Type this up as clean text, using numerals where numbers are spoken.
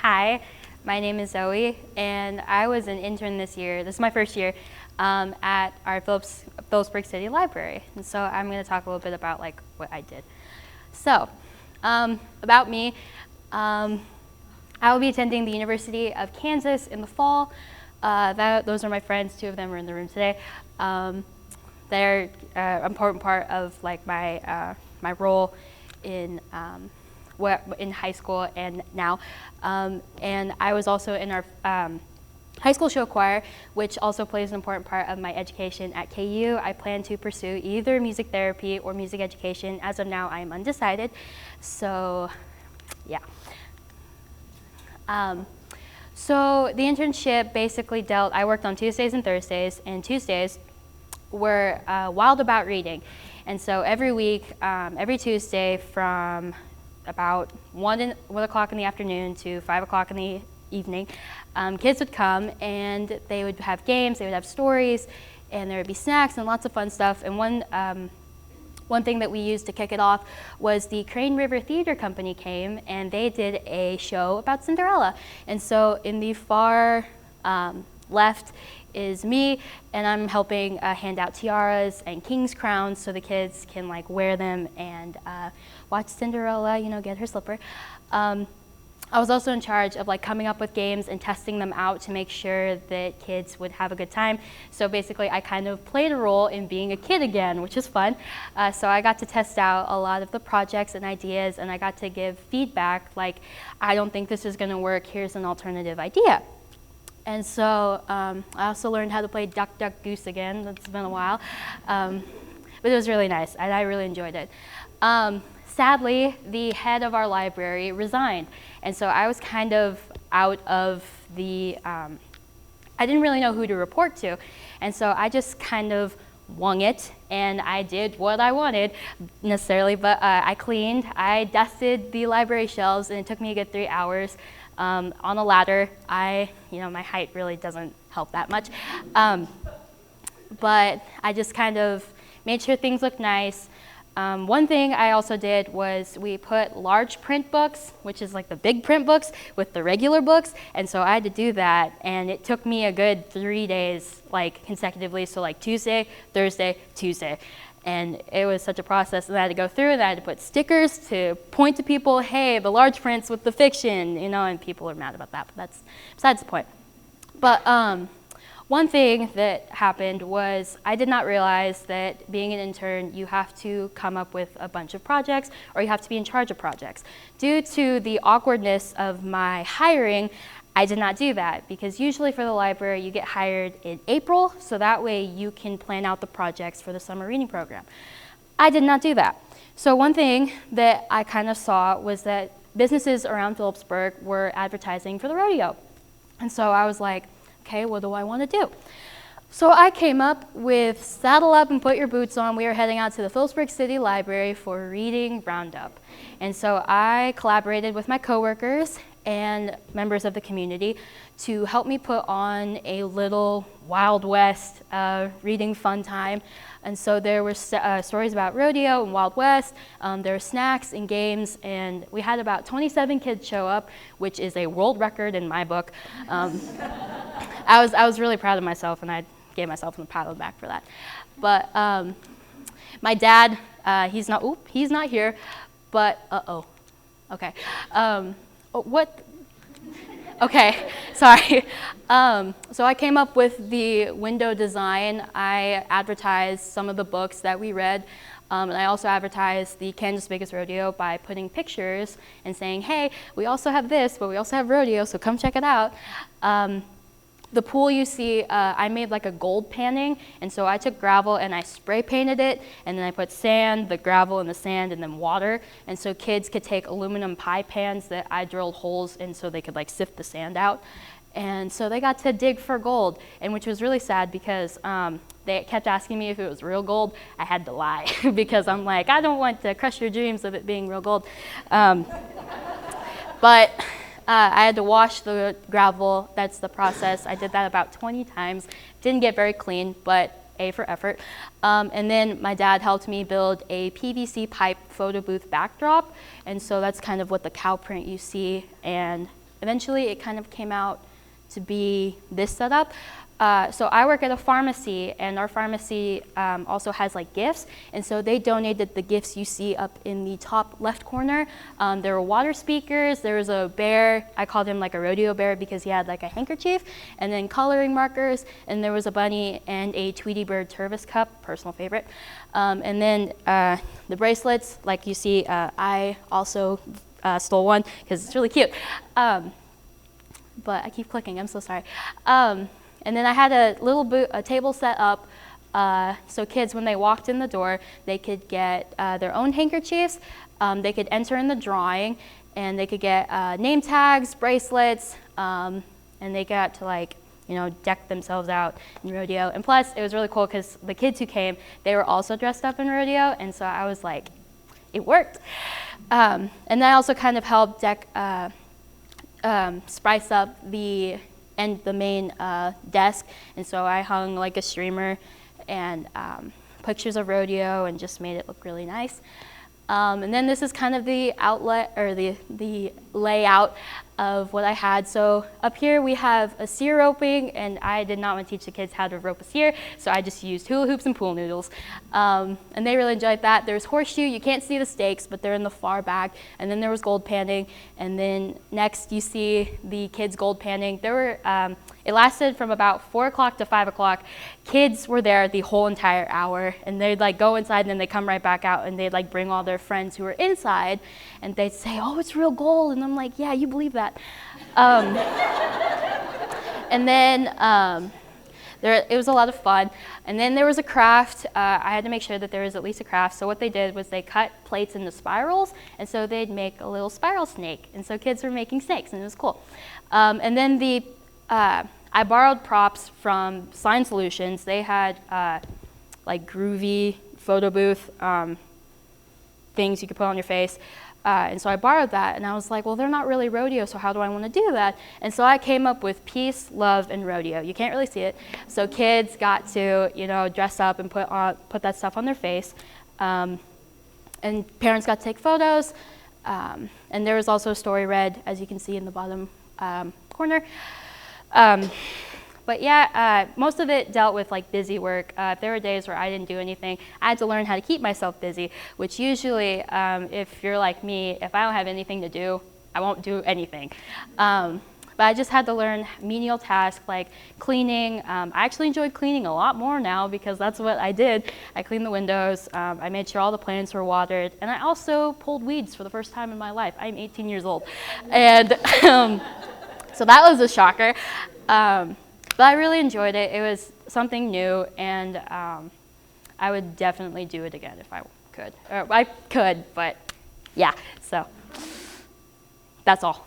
Hi, my name is Zoe, and I was an intern this year. This is my first year at our Phillipsburg City Library. And so I'm going to talk a little bit about what I did. So, about me, I will be attending the University of Kansas in the fall. Those are my friends. 2 of them are in the room today. They're an important part of my role in high school and now. And I was also in our high school show choir, which also plays an important part of my education at KU. I plan to pursue either music therapy or music education. As of now, I am undecided. So, yeah. So the internship basically I worked on Tuesdays and Thursdays, and Tuesdays were wild about reading. And so every week, every Tuesday from about 1 o'clock in the afternoon to 5 o'clock in the evening, kids would come and they would have games, they would have stories, and there would be snacks and lots of fun stuff. And one thing that we used to kick it off was the Crane River Theater Company came and they did a show about Cinderella. And so in the far left is me, and I'm helping hand out tiaras and king's crowns so the kids can wear them and watch Cinderella, get her slipper. I was also in charge of coming up with games and testing them out to make sure that kids would have a good time. So basically I kind of played a role in being a kid again, which is fun. So I got to test out a lot of the projects and ideas, and I got to give feedback I don't think this is going to work, here's an alternative idea. And so I also learned how to play Duck, Duck, Goose again. It's been a while. But it was really nice, and I really enjoyed it. Sadly, the head of our library resigned. And so I was kind of out of the, I didn't really know who to report to. And so I just kind of wung it, and I did what I wanted necessarily, but I cleaned, I dusted the library shelves, and it took me a good 3 hours. On a ladder. My height really doesn't help that much. But I just kind of made sure things looked nice. One thing I also did was we put large print books, which is the big print books, with the regular books. And so I had to do that. And it took me a good 3 days, consecutively. So Tuesday, Thursday, Tuesday. And it was such a process, and I had to go through, and I had to put stickers to point to people, hey, the large prints with the fiction, and people are mad about that, but that's besides the point. But one thing that happened was I did not realize that being an intern, you have to come up with a bunch of projects, or you have to be in charge of projects. Due to the awkwardness of my hiring, I did not do that, because usually for the library you get hired in April, so that way you can plan out the projects for the summer reading program. I did not do that. So one thing that I kind of saw was that businesses around Phillipsburg were advertising for the rodeo. And so I was like, okay, what do I want to do? So I came up with saddle up and put your boots on. We were heading out to the Phillipsburg City Library for reading roundup. And so I collaborated with my coworkers and members of the community to help me put on a little Wild West reading fun time. And so there were stories about rodeo and Wild West. There were snacks and games, and we had about 27 kids show up, which is a world record in my book. I was really proud of myself, and I gave myself a pat on the back for that. But my dad, he's not here, but okay. What? Okay, sorry. So I came up with the window design. I advertised some of the books that we read, and I also advertised the Kansas Biggest Rodeo by putting pictures and saying, hey, we also have this, but we also have rodeo, so come check it out. The pool you see, I made a gold panning, and so I took gravel and I spray painted it, and then I put sand, the gravel and the sand, and then water, and so kids could take aluminum pie pans that I drilled holes in so they could sift the sand out. And so they got to dig for gold, and which was really sad because they kept asking me if it was real gold. I had to lie because I'm I don't want to crush your dreams of it being real gold. But I had to wash the gravel. That's the process. I did that about 20 times. Didn't get very clean, but A for effort. And then my dad helped me build a PVC pipe photo booth backdrop. And so that's kind of what the cow print you see. And eventually it kind of came out to be this setup. So I work at a pharmacy, and our pharmacy also has like gifts, and so they donated the gifts you see up in the top left corner. There were water speakers, there was a bear, I called him like a rodeo bear because he had like a handkerchief, and then coloring markers, and there was a bunny and a Tweety Bird Tervis cup, personal favorite. And then the bracelets, like you see, I also stole one because it's really cute. But I keep clicking, I'm so sorry. And then I had a table set up so kids, when they walked in the door, they could get their own handkerchiefs, they could enter in the drawing, and they could get name tags, bracelets, and they got to like, you know, deck themselves out in rodeo. And plus, it was really cool because the kids who came, they were also dressed up in rodeo, and so I was like, it worked. And that also kind of helped spice up the main desk, and so I hung like a streamer and pictures of rodeo and just made it look really nice. And then this is kind of the outlet, or the layout of what I had. So up here we have a seer roping, and I did not want to teach the kids how to rope a seer, so I just used hula hoops and pool noodles. And they really enjoyed that. There's horseshoe, you can't see the stakes, but they're in the far back. And then there was gold panning, and then next you see the kids gold panning. There were, it lasted from about 4 o'clock to 5 o'clock. Kids were there the whole entire hour, and they'd like go inside and then they'd come right back out, and they'd like bring all their friends who were inside, and they'd say, oh, it's real gold. And I'm like, yeah, you believe that. And then it was a lot of fun. And then there was a craft. I had to make sure that there was at least a craft. So what they did was they cut plates into spirals, and so they'd make a little spiral snake. And so kids were making snakes, and it was cool. And then I borrowed props from Sign Solutions. They had like groovy photo booth things you could put on your face. And so I borrowed that, and I was like, well, they're not really rodeo, so how do I want to do that? And so I came up with peace, love, and rodeo. You can't really see it. So kids got to, you know, dress up and put that stuff on their face. And parents got to take photos. And there was also a story read, as you can see in the bottom corner. But yeah, most of it dealt with like busy work. If there were days where I didn't do anything, I had to learn how to keep myself busy, which usually, if you're like me, if I don't have anything to do, I won't do anything. But I just had to learn menial tasks like cleaning. I actually enjoyed cleaning a lot more now because that's what I did. I cleaned the windows, I made sure all the plants were watered, and I also pulled weeds for the first time in my life. I'm 18 years old. And so that was a shocker. But I really enjoyed it. It was something new, and I would definitely do it again if I could. I could, but yeah, so that's all.